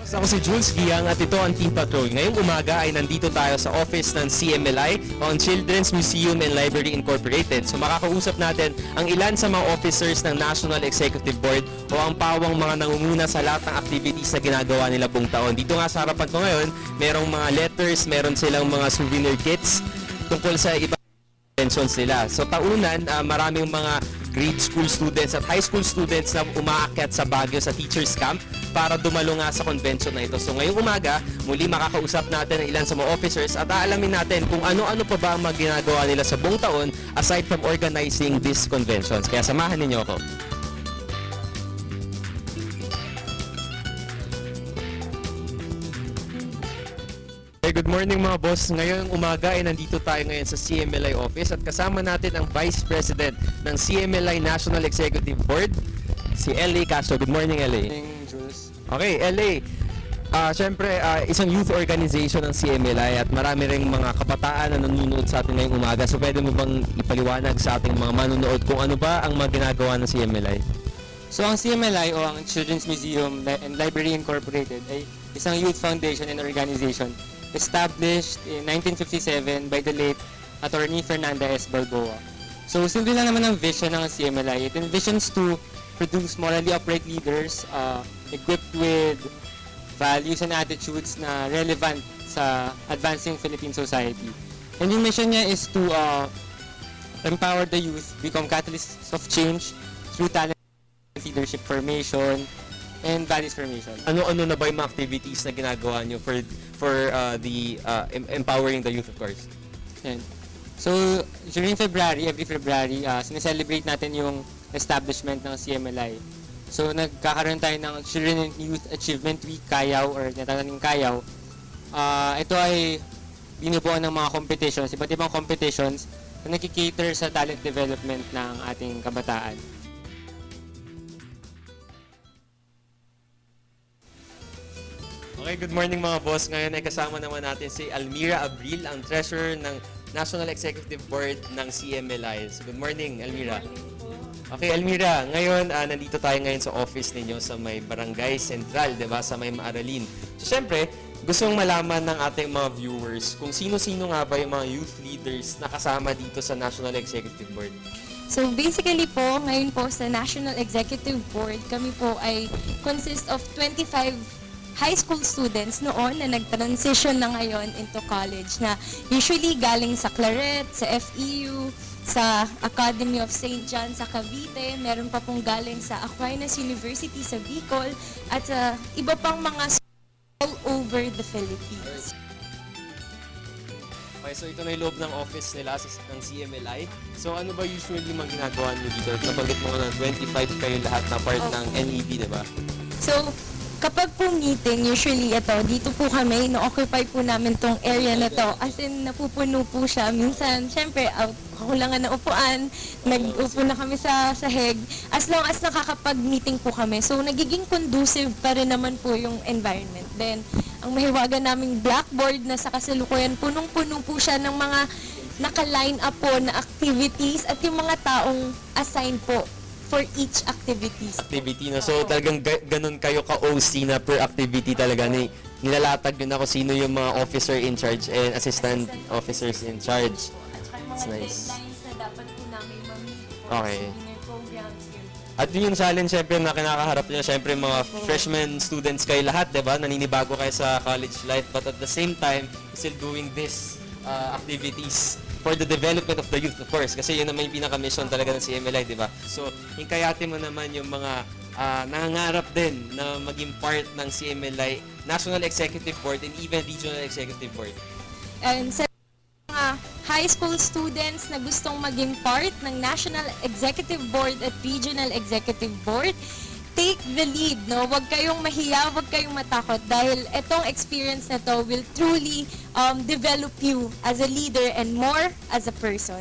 Ako si Jules Giang at ito ang Team Patrol. Ngayong umaga ay nandito tayo sa office ng CMLI o ang Children's Museum and Library Incorporated. So makakausap natin ang ilan sa mga officers ng National Executive Board o ang pawang mga nangunguna sa lahat ng activities na ginagawa nila buong taon. Dito nga sa harapan ko ngayon, merong mga letters, meron silang mga souvenir kits tungkol sa ibang conventions nila. So taunan, maraming mga grade school students at high school students na umaakyat sa Baguio sa Teachers Camp para dumalo nga sa convention na ito. So ngayong umaga, muli makakausap natin ang ilan sa mga officers at aalamin natin kung ano-ano pa ba ang mga ginagawa nila sa buong taon aside from organizing these conventions. Kaya samahan ninyo ako. Good morning mga boss. Ngayong umaga ay nandito tayo ngayon sa CMLI office at kasama natin ang Vice President ng CMLI National Executive Board, si L.A. Castro. Good morning, L.A. Good morning, Jules. Okay, L.A. Siyempre, isang youth organization ng CMLI at marami ring mga kabataan na nanonood sa atin ngayong umaga. So pwede mo bang ipaliwanag sa ating mga manonood kung ano ba ang mga ginagawa ng CMLI? So ang CMLI o ang Children's Museum and Library Incorporated ay isang youth foundation and organization established in 1957 by the late Attorney Fernanda S. Balboa. So simple lang naman ang vision ng CMLI. It envisions to produce morally upright leaders equipped with values and attitudes na relevant sa advancing Philippine society. And yung mission niya is to empower the youth, become catalysts of change through talent, leadership formation, and values formation. Ano-ano na ba yung mga activities na ginagawa nyo for empowering the youth, of course? Yan. So, during February, every February, sineselebrate natin yung establishment ng CMLI. So, nagkakaroon tayo ng Children and Youth Achievement Week, Kayaw, or natataning Kayaw. Ito ay binubuo ng mga competitions, iba't ibang competitions na nakikater sa talent development ng ating kabataan. Okay, good morning mga boss. Ngayon ay kasama naman natin si Almira Abril, ang treasurer ng National Executive Board ng CMLI. So, good morning, Almira. Okay, Almira, ngayon nandito tayo ngayon sa office ninyo sa may Barangay Central, 'di ba, sa may Maaralin. So, syempre, gustong malaman ng ating mga viewers kung sino-sino nga ba yung mga youth leaders na kasama dito sa National Executive Board. So basically po, ngayon po sa National Executive Board, kami po ay consist of 25 high school students noon na nag-transition na ngayon into college na usually galing sa Claret, sa FEU, sa Academy of St. John sa Cavite, meron pa pong galing sa Aquinas University sa Bicol at sa iba pang mga all over the Philippines. Okay, so ito na yung loob ng office nila ng CMLI. So ano ba usually mga ginagawa nyo dito? Nabanggit mo na 25 kayo lahat na part ng NEB, diba? So, kapag po meeting, usually dito po kami, na-occupy po namin tong area na to. As in, napupuno po siya. Minsan, syempre, kakulangan ng upuan, nag-upo na kami sa sahig. As long as nakakapag-meeting po kami. So, nagiging conducive pa rin naman po yung environment. Then, ang mahiwaga naming blackboard na sa kasalukuyan, punong-puno po siya ng mga naka-line up po na activities at yung mga taong assigned po for each activity. No? So talagang ganun kayo ka-OC na per activity talaga. Nilalatag yun ako sino yung mga officer in charge and assistant officers in charge. At saka mga Nice. deadlines na dapat po namin ma-meet for Okay. senior programs. At yun yung challenge syempre na kinakaharap nyo. Syempre mga freshman students kayo lahat, diba? Naninibago kayo sa college life. But at the same time, still doing this activities for the development of the youth, of course. Kasi yun naman yung pinaka-mission talaga ng CMLI, di ba? So, hingkayati mo naman yung mga nangangarap din na maging part ng CMLI National Executive Board and even Regional Executive Board. And sa mga high school students na gustong maging part ng National Executive Board at Regional Executive Board, take the lead, no? Huwag kayong mahiya, huwag kayong matakot dahil itong experience na to will truly develop you as a leader and more as a person.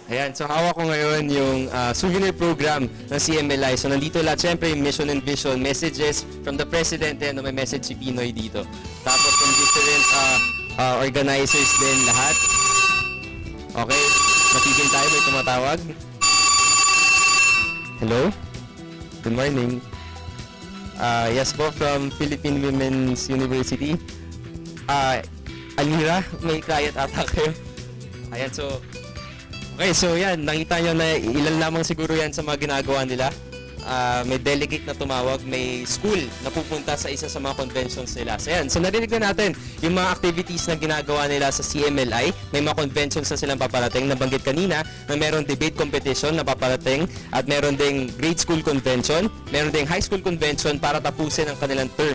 Ayan, so hawak ko ngayon yung souvenir program ng CMLI. So nandito lahat, syempre yung mission and vision, messages from the President, and may message si Pinoy dito. Tapos yung different organizers din lahat. Okay, matigil tayo, may tumatawag. Hello? Good morning. Yes po, from Philippine Women's University. Almira, may client ata kayo. Ayan, so yan, nakita nyo na ilan lamang siguro yan sa mga ginagawa nila. May delegate na tumawag, may school na pupunta sa isa sa mga conventions nila. So yan, so narinig na natin yung mga activities na ginagawa nila sa CMLI. May mga conventions na silang paparating. Nabanggit kanina na meron debate competition na paparating at meron ding grade school convention, meron ding high school convention para tapusin ang kanilang term.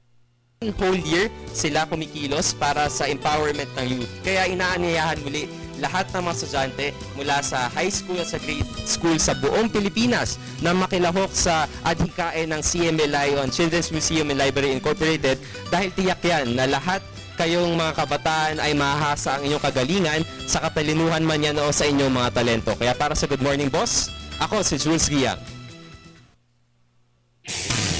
Whole year sila kumikilos para sa empowerment ng youth. Kaya inaanyayahan muli lahat ng mga estudyante mula sa high school at sa grade school sa buong Pilipinas na makilahok sa adhikain ng CMLI o ang Children's Museum and Library Incorporated dahil tiyak yan na lahat kayong mga kabataan ay mahasa ang inyong kagalingan sa katalinuhan man yan o sa inyong mga talento. Kaya para sa Good Morning Boss, ako si Jules Giang.